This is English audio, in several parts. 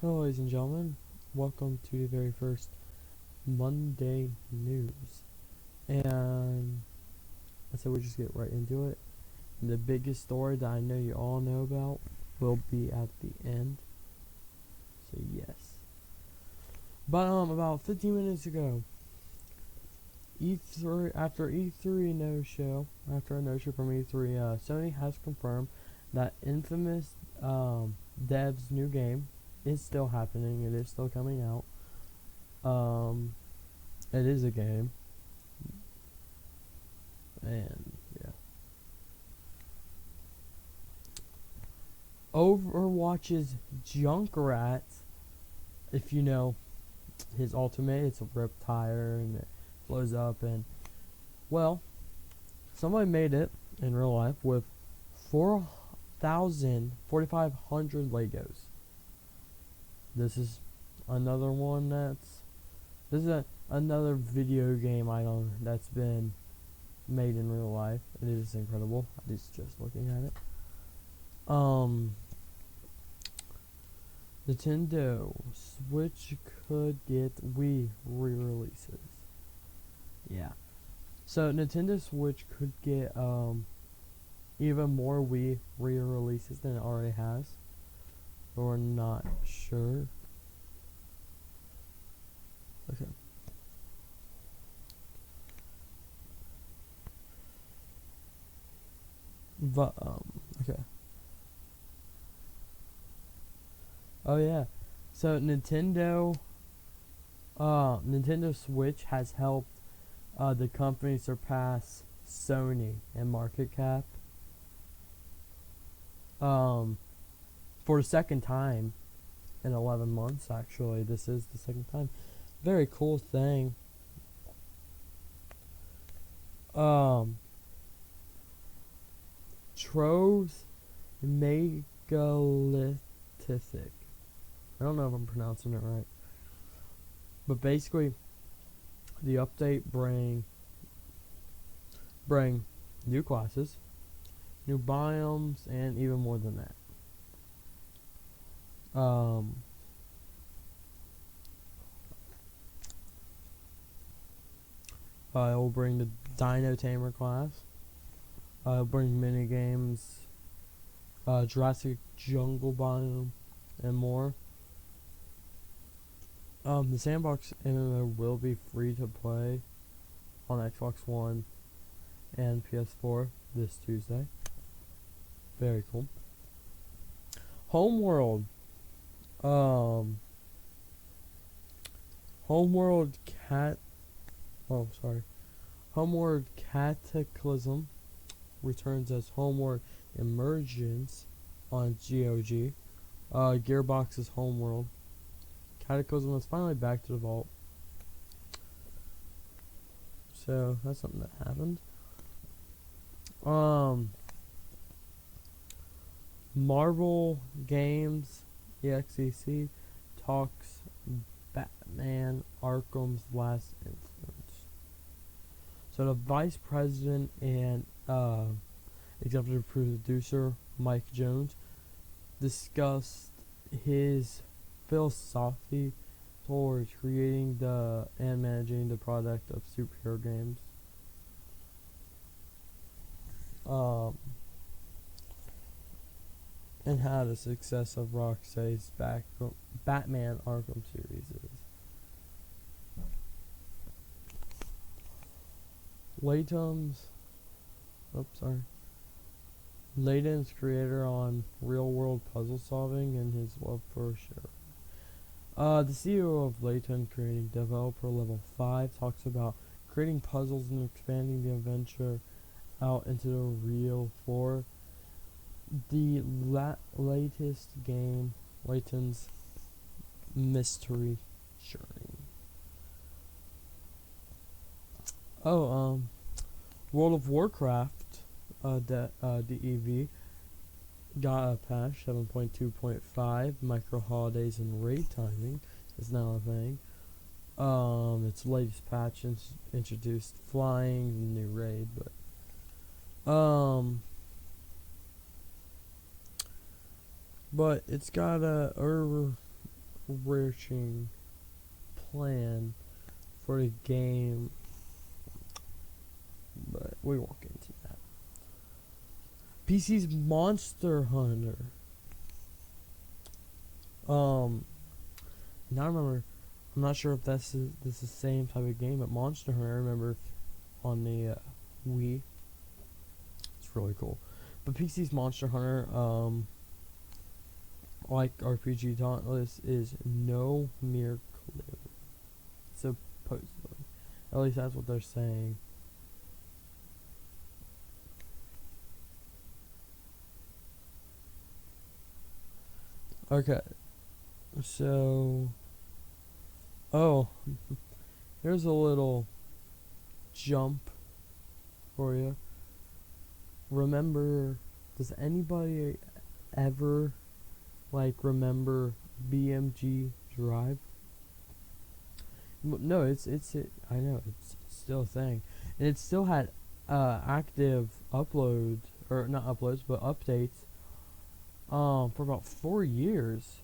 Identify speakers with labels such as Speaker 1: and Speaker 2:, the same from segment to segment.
Speaker 1: Hello, ladies and gentlemen. Welcome to the very first Monday news. And so we'll just get right into it. And the biggest story that I know you all know about will be at the end. So yes. But about 15 minutes ago, E3 after E3 after a no show from E3, Sony has confirmed that Infamous Dev's new game is still happening. It is still coming out. It is a game, and yeah. Overwatch's Junkrat, if you know his ultimate, it's a ripped tire and it blows up, and well, somebody made it in real life with 4,500 Legos. This is another one another video game item that's been made in real life. It is incredible. I just looking at it. Nintendo Switch could get Wii re-releases. Yeah. So Nintendo Switch could get even more Wii re-releases than it already has. But we're not sure. Okay. But okay. Oh yeah. So Nintendo Switch has helped the company surpass Sony in market cap. For the second time in 11 months, actually. This is the second time. Very cool thing. Troves Megalithic. I don't know if I'm pronouncing it right. But basically, the update bring new classes, new biomes, and even more than that. It will bring the Dino Tamer class. It'll bring mini games, Jurassic Jungle biome, and more. The Sandbox MMO will be free to play on Xbox One and PS4 this Tuesday. Very cool. Homeworld. Homeworld Homeworld Cataclysm returns as Homeworld Emergence on GOG. Gearbox's Homeworld Cataclysm is finally back to the vault. So that's something that happened. Marvel Games EXEC talks Batman Arkham's Last Influence. So the vice president and executive producer Mike Jones discussed his philosophy towards creating and managing the product of superhero games. And how the success of Rocksteady's Batman Arkham series is. Layton's creator on real-world puzzle solving and his love for share. The CEO of Layton, creating Developer Level 5, talks about creating puzzles and expanding the adventure out into the real floor. The latest game, Layton's Mystery Journey. World of Warcraft, DEV, got a patch 7.2.5. Micro holidays and raid timing is now a thing. Its latest patch introduced flying and new raid, but it's got overarching plan for the game, but we won't get into that. PC's Monster Hunter. Now I remember, I'm not sure if this is the same type of game, but Monster Hunter, I remember on the Wii. It's really cool. But PC's Monster Hunter, like RPG Dauntless, is no mere clue. Supposedly. At least that's what they're saying. Okay. So... Oh. Here's a little jump for you. Remember... Does anybody ever, like, remember BMG Drive? No, I know, it's still a thing. And it still had active uploads, or not uploads, but updates, for about 4 years.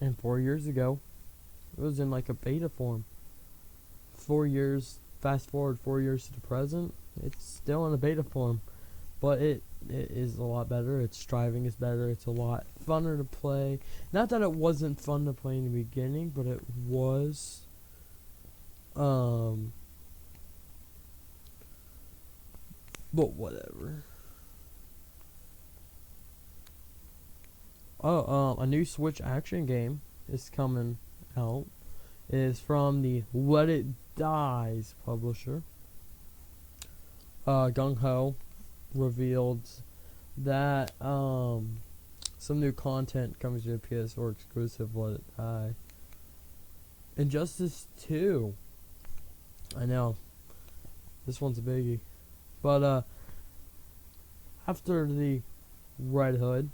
Speaker 1: And 4 years ago, it was in like a beta form. 4 years, fast forward 4 years to the present, it's still in a beta form. But it is a lot better. Its driving is better. It's a lot funner to play. Not that it wasn't fun to play in the beginning, but it was. But whatever. Oh, a new Switch action game is coming out. It is from the Let It Dies publisher. Gung Ho revealed that some new content comes to a PS4 exclusive Let It Die. Injustice 2. I know. This one's a biggie. But after the Red Hood,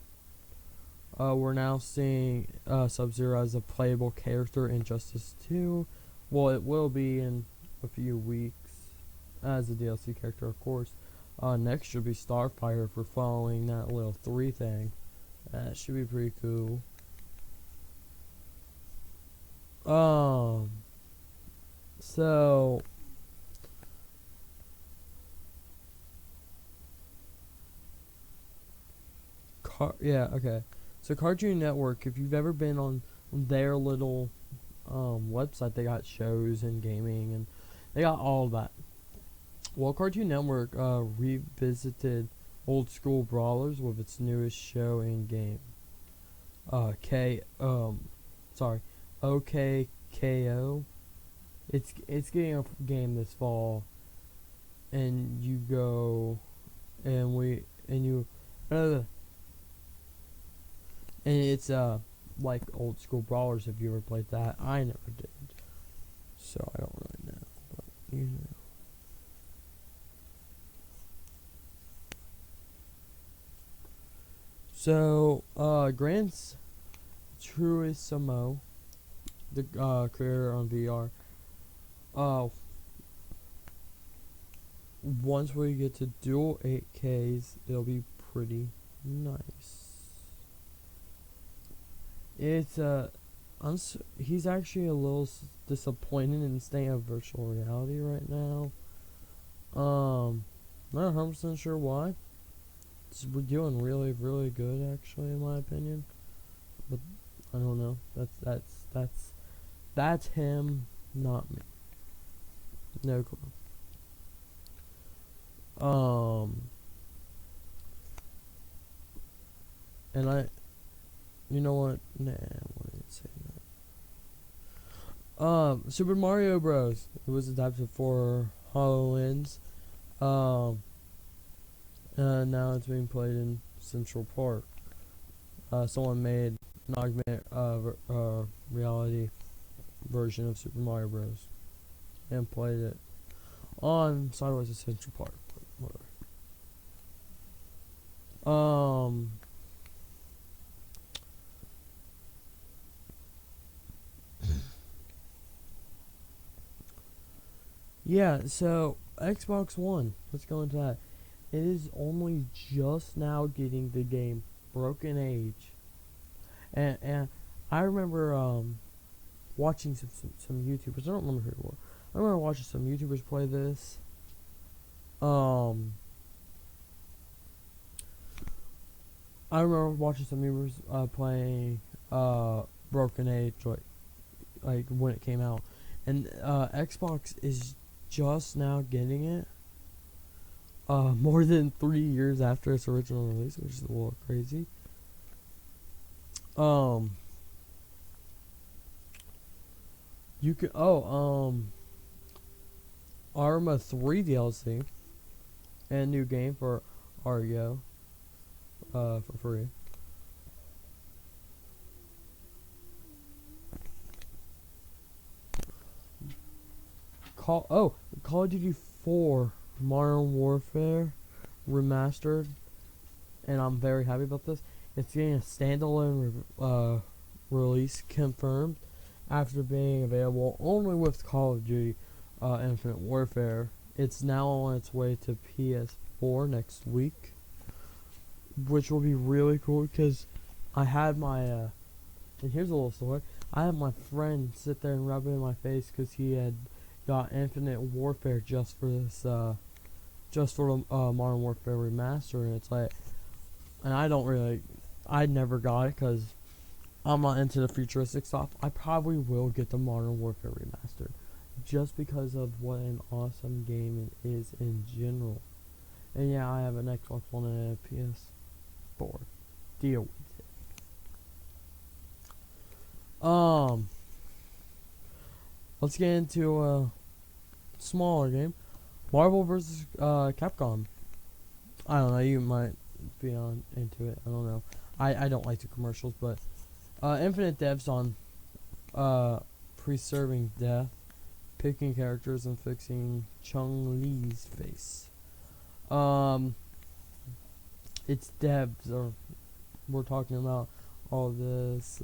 Speaker 1: we're now seeing Sub-Zero as a playable character in Injustice 2. Well, it will be in a few weeks as a DLC character, of course. Next should be Starfire for following that little 3 thing. That should be pretty cool. So yeah, okay. So Cartoon Network, if you've ever been on their little website, they got shows and gaming and they got all of that. Well, Cartoon Network revisited old school brawlers with its newest show and game. OKKO. It's getting a game this fall, and you go, and it's like old school brawlers. If you ever played that, I never did, so I don't really know, but you know. So, Gran Turismo, the creator on VR, once we get to dual 8Ks, it'll be pretty nice. It's he's actually a little disappointed in staying in virtual reality right now. Not 100% sure why. We're doing really, really good, actually, in my opinion. But I don't know. That's him, not me. No clue. And you know what? Nah, I wouldn't say that. Super Mario Bros. It was adapted for HoloLens. Now it's being played in Central Park. Someone made an augmented reality version of Super Mario Bros. And played it on Sideways of Central Park. Whatever. Yeah, so Xbox One. Let's go into that. It is only just now getting the game Broken Age. And I remember watching some YouTubers. I don't remember who it was. I remember watching some YouTubers play this. I remember watching some YouTubers playing Broken Age like when it came out, and Xbox is just now getting it. More than 3 years after its original release, which is a little crazy. You can Arma 3 DLC and new game for REO for free. Call of Duty 4 Modern Warfare remastered, and I'm very happy about this. It's getting a standalone release confirmed after being available only with Call of Duty Infinite Warfare. It's now on its way to PS4 next week, which will be really cool because I had my and here's a little story. I had my friend sit there and rub it in my face because he had got Infinite Warfare just for this just for the Modern Warfare remaster, and it's like, and I never got it because I'm not into the futuristic stuff. I probably will get the Modern Warfare remaster just because of what an awesome game it is in general. And yeah, I have an Xbox One and a PS4. Deal with it. Let's get into a smaller game. Marvel vs. Capcom. I don't know, you might be into it. I don't know. I don't like the commercials, but Infinite devs on preserving death, picking characters, and fixing Chun-Li's face. It's devs, or we're talking about all this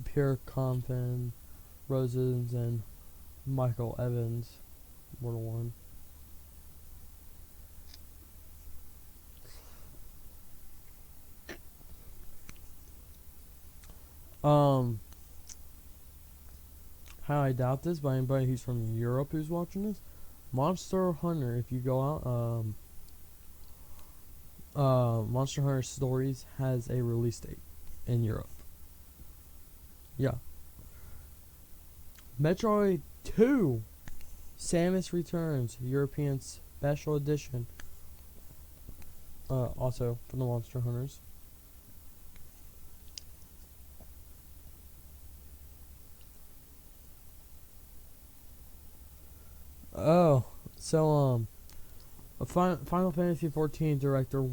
Speaker 1: Pierre Compton, Roses, and Michael Evans were the one. I doubt this by anybody who's from Europe who's watching this. Monster Hunter, if you go out, Monster Hunter Stories has a release date in Europe. Yeah. Metroid 2, Samus Returns, European Special Edition. Also from the Monster Hunters. Oh, so Final Fantasy 14 director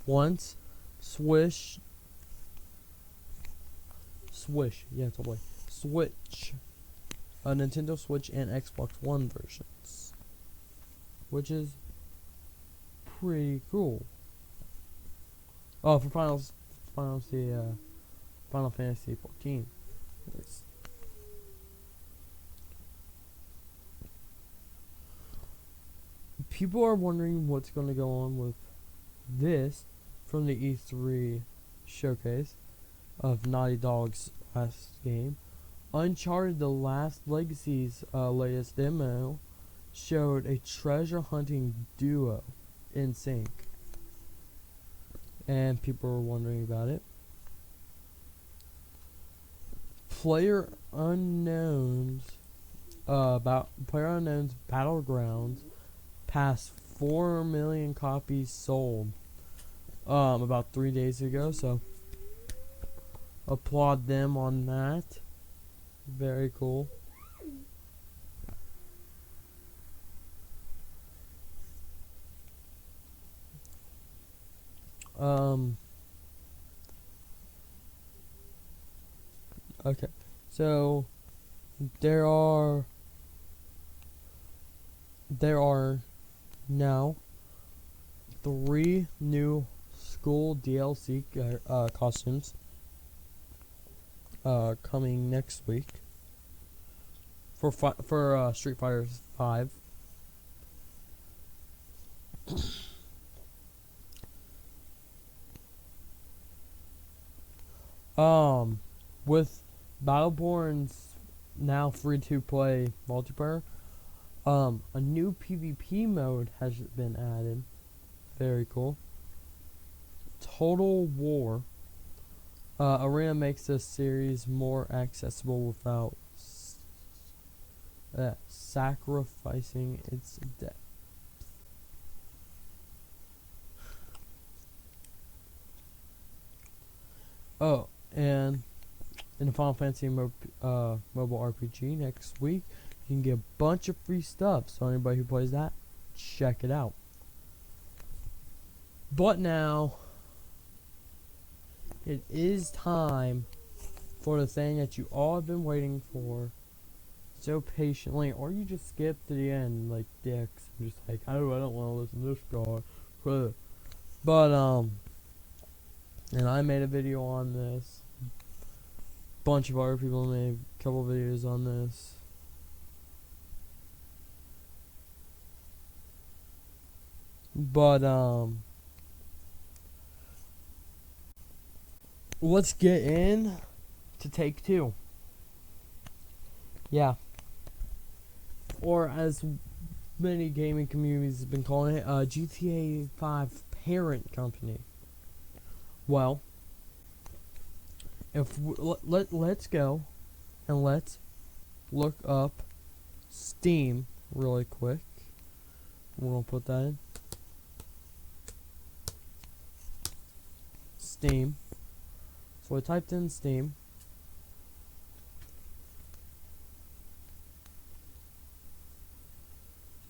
Speaker 1: wants Switch, yeah, totally. Switch, Nintendo Switch and Xbox One versions, which is pretty cool. Oh, for Final Fantasy 14. Nice. People are wondering what's going to go on with this from the E3 showcase of Naughty Dog's last game. Uncharted: The Last Legacy's latest demo showed a treasure hunting duo in sync, and people were wondering about it. PlayerUnknown's Battlegrounds passed 4 million copies sold about 3 days ago, so applaud them on that. Very cool. Okay, so there are now 3 new school DLC costumes coming next week for Street Fighter 5. With Battleborn's now free to play multiplayer. A new PvP mode has been added. Very cool. Total War. Arena makes this series more accessible without sacrificing its depth. Oh, and in the Final Fantasy mobile RPG next week, you can get a bunch of free stuff. So anybody who plays that, check it out. But now, it is time for the thing that you all have been waiting for so patiently, or you just skip to the end like dicks. I'm just like, I don't want to listen to this guy. But and I made a video on this. Bunch of other people made a couple videos on this. But let's get in to take two. Yeah. Or as many gaming communities have been calling it, GTA 5 parent company. Well, if let's go and let's look up Steam really quick. We're gonna put that in Steam. So I typed in Steam.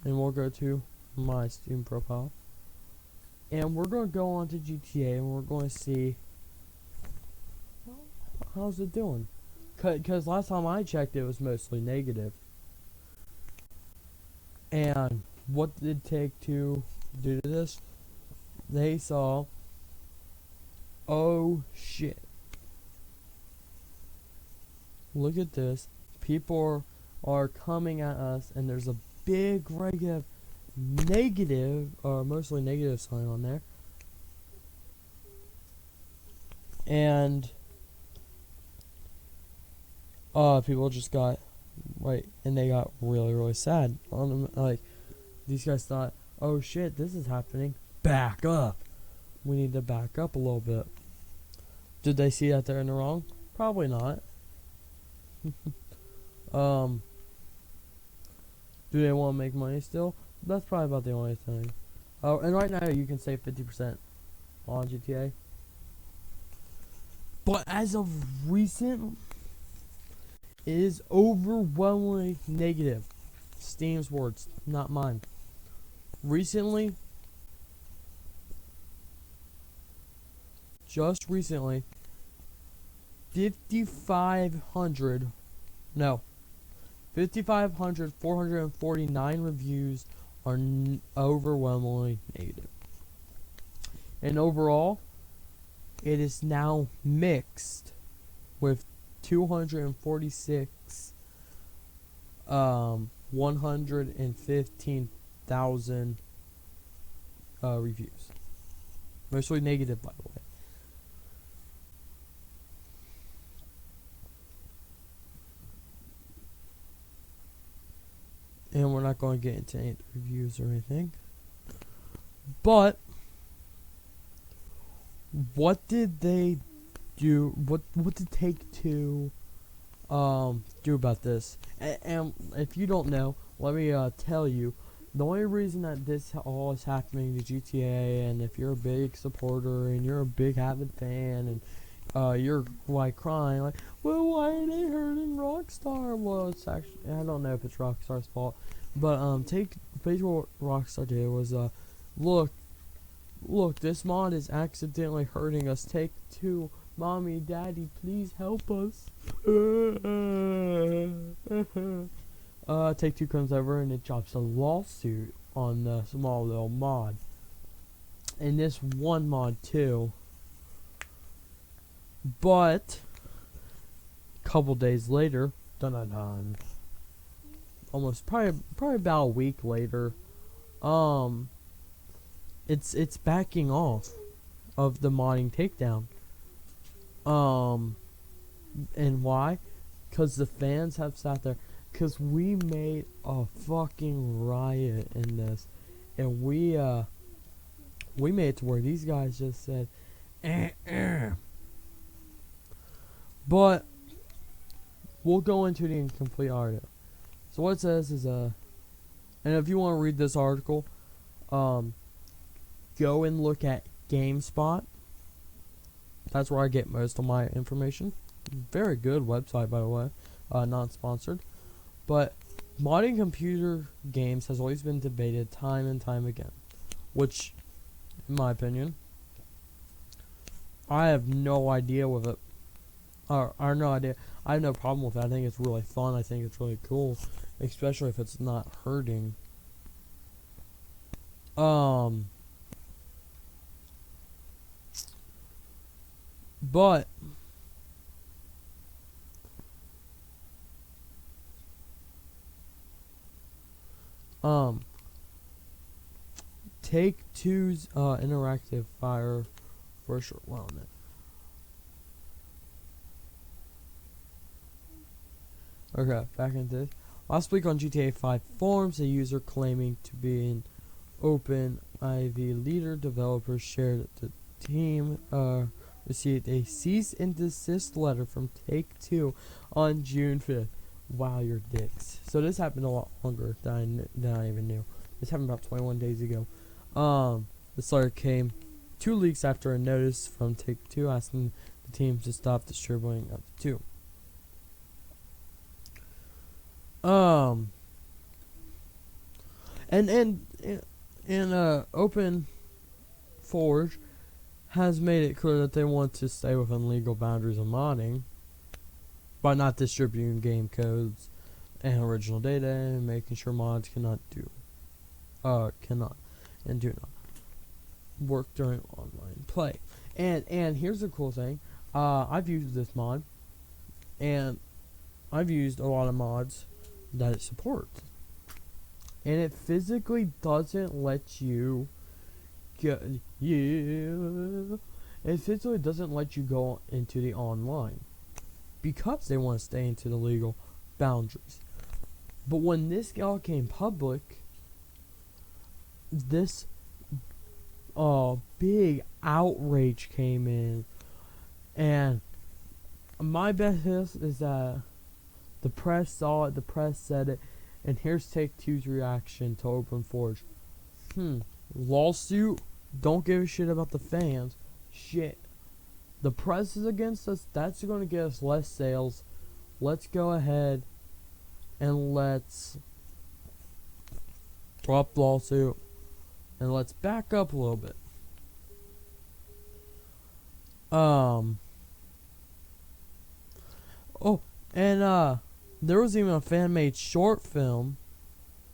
Speaker 1: And we'll go to my Steam profile. And we're going to go on to GTA and we're going to see how's it doing. Because last time I checked it was mostly negative. And what did it take to do this? They saw, oh shit. Look at this. People are coming at us and there's a big negative or mostly negative sign on there, and people just got and they got really sad on them. Like, these guys thought, oh shit, this is happening, back up, we need to back up a little bit. Did they see that they're in the wrong? Probably not. Do they want to make money still? That's probably about the only thing. Oh, and right now you can save 50% on GTA. But as of recent, it is overwhelmingly negative. Steam's words, not mine. Recently, just recently, 5,449 reviews are overwhelmingly negative. And overall, it is now mixed with 246 115,000 reviews. Mostly negative, by the way. And we're not going to get into any reviews or anything. But what did they do? What did Take-Two do about this? And if you don't know, let me tell you. The only reason that this all is happening to GTA, and if you're a big supporter and you're a big avid fan, and you're like crying, like, well, why are they hurting Rockstar? Well, it's actually, I don't know if it's Rockstar's fault, but basically what Rockstar did was look, this mod is accidentally hurting us. Take-Two, mommy, daddy, please help us. Take-Two comes over and it drops a lawsuit on the small little mod, and this one mod too. But a couple days later, almost probably about a week later, it's backing off of the modding takedown. And why? because the fans have sat there, because we made a fucking riot in this, and we made it to where these guys just said, but we'll go into the incomplete article. So what it says is, and if you want to read this article, go and look at GameSpot. That's where I get most of my information. Very good website, by the way. Not sponsored. But modding computer games has always been debated time and time again. Which, in my opinion, I have no idea with it. Or no idea. I have no problem with it. I think it's really fun. I think it's really cool. Especially if it's not hurting. But Take-Two's interactive fire for sure. Well, no. Okay, back into this. Last week on GTA 5 forums, a user claiming to be an open Ivy leader developer shared that the team received a cease and desist letter from Take-Two on June 5th. Wow, you're dicks. So this happened a lot longer than I even knew. This happened about 21 days ago. This letter came 2 weeks after a notice from Take-Two asking the team to stop distributing up to 2. And Open Forge has made it clear that they want to stay within legal boundaries of modding by not distributing game codes and original data, and making sure mods cannot and do not work during online play. And here's the cool thing. I've used this mod, and I've used a lot of mods that it supports, and it physically doesn't let you it physically doesn't let you go into the online because they want to stay into the legal boundaries. But when this all came public, this big outrage came in, and my best guess is that the press saw it, the press said it, and here's Take-Two's reaction to Open Forge. Lawsuit? Don't give a shit about the fans. Shit. The press is against us. That's going to get us less sales. Let's go ahead and let's drop the lawsuit. And let's back up a little bit. There was even a fan-made short film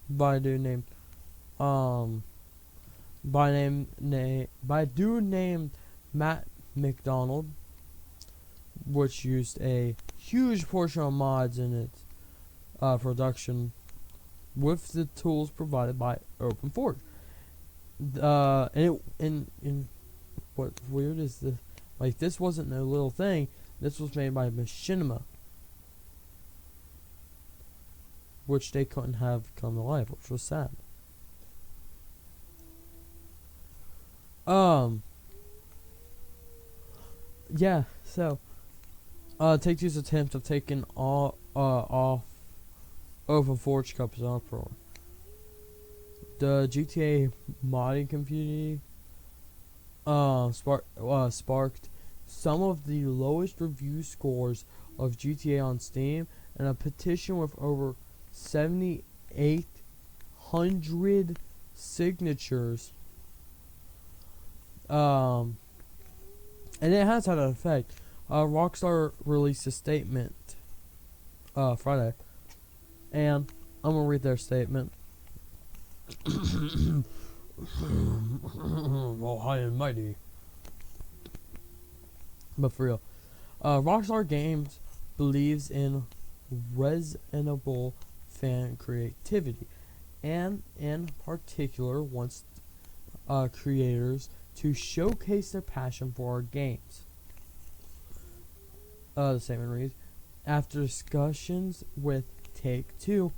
Speaker 1: by a dude named by a dude named Matt McDonald, which used a huge portion of mods in its production with the tools provided by Open Forge. And what's weird is this, like, this wasn't no little thing. This was made by Machinima, which they couldn't have come to life, which was sad. Yeah, so Take-Two's attempt of taking off Open Forge Cup is uproar. The GTA modding community sparked some of the lowest review scores of GTA on Steam, and a petition with over 7,800 signatures. And it has had an effect. Rockstar released a statement Friday, and I'm gonna read their statement. Well, high and mighty, but for real, Rockstar Games believes in reasonable fan creativity, and in particular wants creators to showcase their passion for our games. The statement reads, after discussions with Take-Two,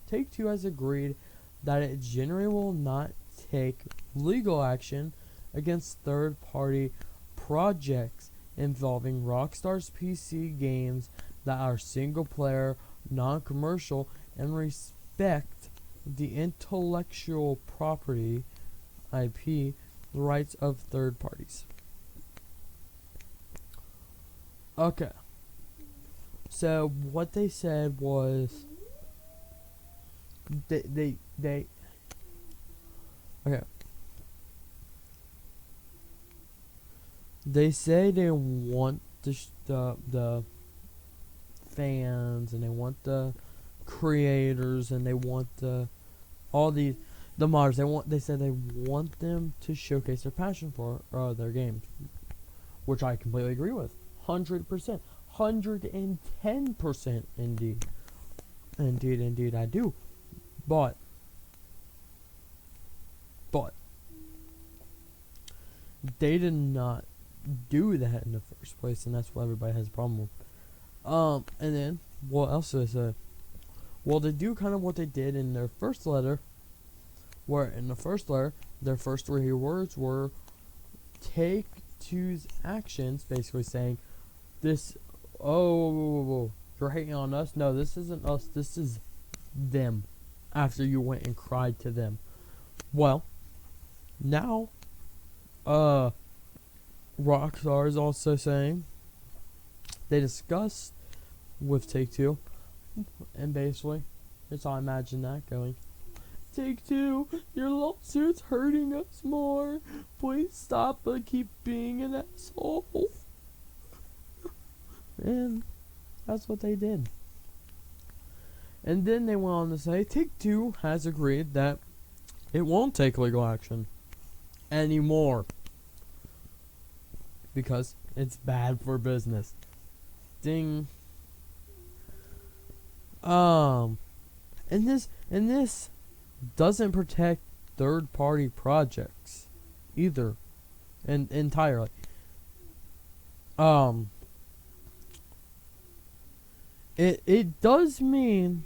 Speaker 1: Take-Two has agreed that it generally will not take legal action against third-party projects involving Rockstar's PC games that are single-player, non-commercial, and respect the intellectual property (IP) rights of third parties. Okay. So what they said was they okay. They say they want the fans, and they want the creators, and they want the modders. They said they want them to showcase their passion for their games, which I completely agree with. 100%, 110%, indeed, I do. But they did not do that in the first place, and that's what everybody has a problem with. And then what else did I say? Well, they do kind of what they did in their first letter, where in the first letter, their first 3 words were Take-Two's actions, basically saying, this, you're hating on us? No, this isn't us, this is them, after you went and cried to them. Well, now, Rockstar is also saying they discussed with Take-Two, and basically, that's how I imagine that going. Take-Two, your lawsuit's hurting us more. Please stop, but keep being an asshole. And that's what they did. And then they went on to say Take-Two has agreed that it won't take legal action anymore because it's bad for business. Ding. And this doesn't protect third-party projects either, and entirely. It does mean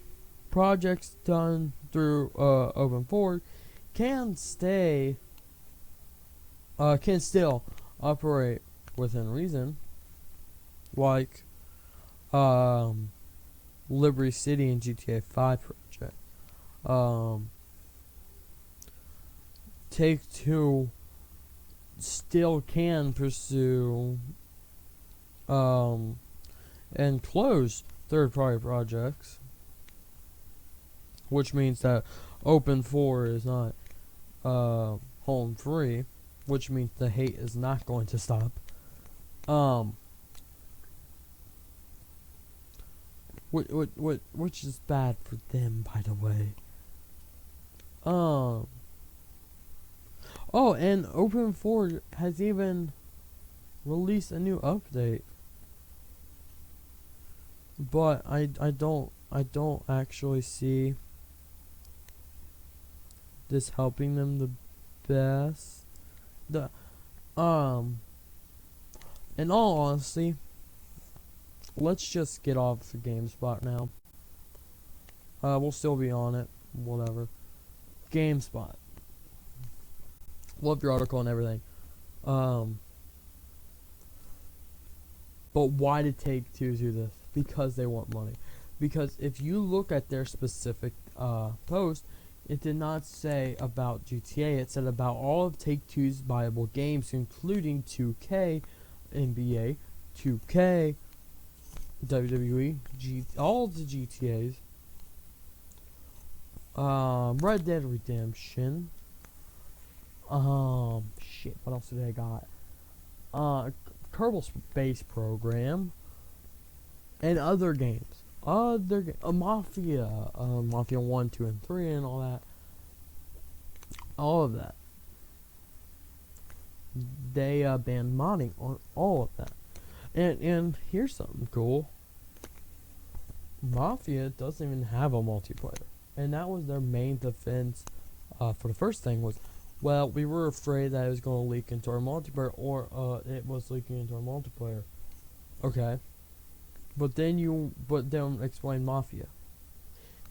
Speaker 1: projects done through open forward can still operate within reason, like Liberty City and GTA 5 project. Take-Two still can pursue and close third-party projects, which means that Open 4 is not home free, which means the hate is not going to stop. Which is bad for them, by the way. Oh, and Open 4 has even released a new update. But I don't actually see this helping them the best. In all honesty, let's just get off the GameSpot now. We'll still be on it, whatever. GameSpot. Love your article and everything. But why did Take-Two do this? Because they want money. Because if you look at their specific post, it did not say about GTA. It said about all of Take-Two's viable games, including 2K, NBA, 2K, WWE, all the GTAs, Red Dead Redemption, shit, what else did I got? Kerbal Space Program, and other games. Mafia, Mafia 1, 2, and 3, and all that. All of that. They banned modding on all of that. And here's something cool. Mafia doesn't even have a multiplayer. And that was their main defense for the first thing was, well, we were afraid that it was going to leak into our multiplayer, or it was leaking into our multiplayer. Okay. But then explain Mafia.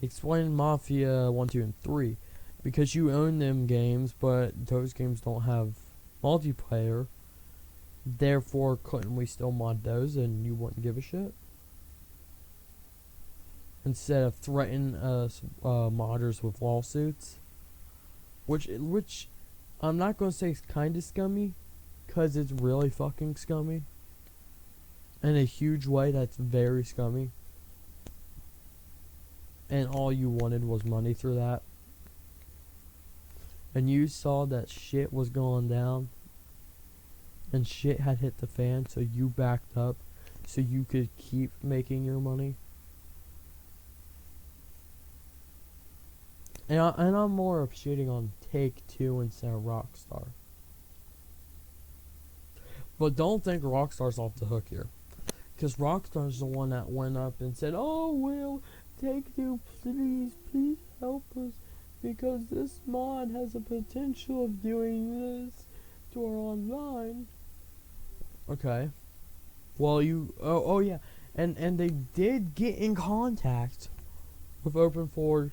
Speaker 1: Explain Mafia 1, 2, and 3. Because you own them games, but those games don't have multiplayer. Therefore, couldn't we still mod those and you wouldn't give a shit? Instead of threaten us modders with lawsuits. Which I'm not going to say is kind of scummy. Because it's really fucking scummy. In a huge way that's very scummy. And all you wanted was money through that. And you saw that shit was going down. And shit had hit the fan, so you backed up. So you could keep making your money. And I'm more of shitting on Take-Two instead of Rockstar. But don't think Rockstar's off the hook here. Because Rockstar's the one that went up and said, oh, well, Take-Two, please help us. Because this mod has a potential of doing this to our online. Okay. Well, oh yeah. And they did get in contact with OpenForge.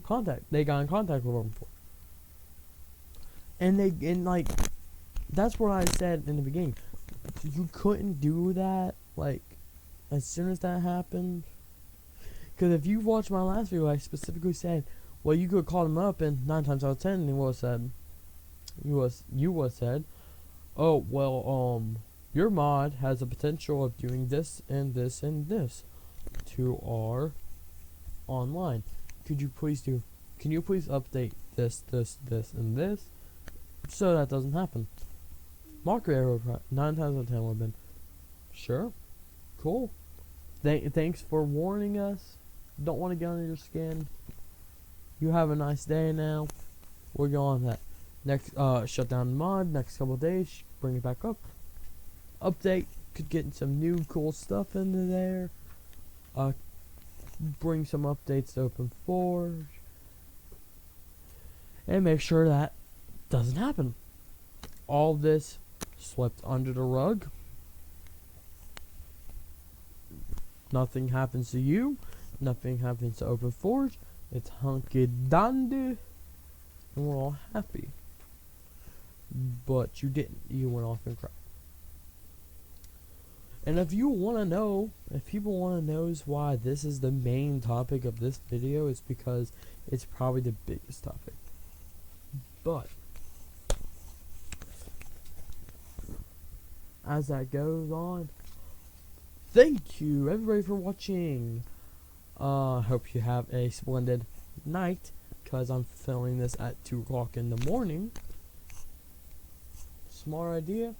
Speaker 1: Contact. They got in contact with OpenForge. And like, that's what I said in the beginning. You couldn't do that, like, as soon as that happened. Because if you've watched my last video, I specifically said, well, you could call them up, and 9 times out of 10, they would have said, you would have said, oh, well, your mod has the potential of doing this and this and this to our online. Can you please update this, and this, so that doesn't happen? Market error 9 times out of 10 would have been, sure, cool. Thanks for warning us. Don't want to get under your skin. You have a nice day now. We're going that next shut down the mod next couple of days. Bring it back up. Update. Could get some new cool stuff into there. Bring some updates to OpenForge. And make sure that doesn't happen. All this swept under the rug. Nothing happens to you. Nothing happens to OpenForge. It's hunky dandy. And we're all happy. But you didn't. You went off and cried. And if you want to know, if people want to know why this is the main topic of this video, it's because it's probably the biggest topic. But as that goes on, thank you everybody for watching. Hope you have a splendid night, because I'm filming this at 2 o'clock in the morning. Smart idea?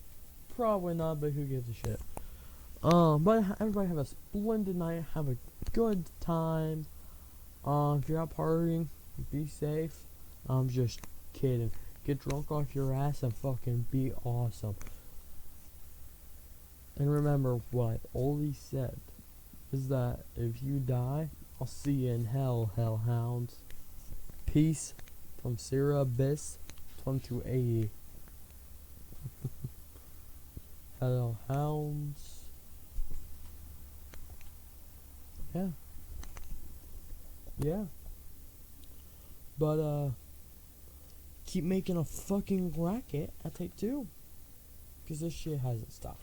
Speaker 1: Probably not, but who gives a shit? But everybody have a splendid night. Have a good time. If you're out partying, be safe. I'm just kidding. Get drunk off your ass and fucking be awesome. And remember what Oli said, is that if you die, I'll see you in hell, hellhounds. Peace from Sierra Abyss 2280. Hellhounds. Yeah. Yeah. But, keep making a fucking racket at Take-Two. Because this shit hasn't stopped.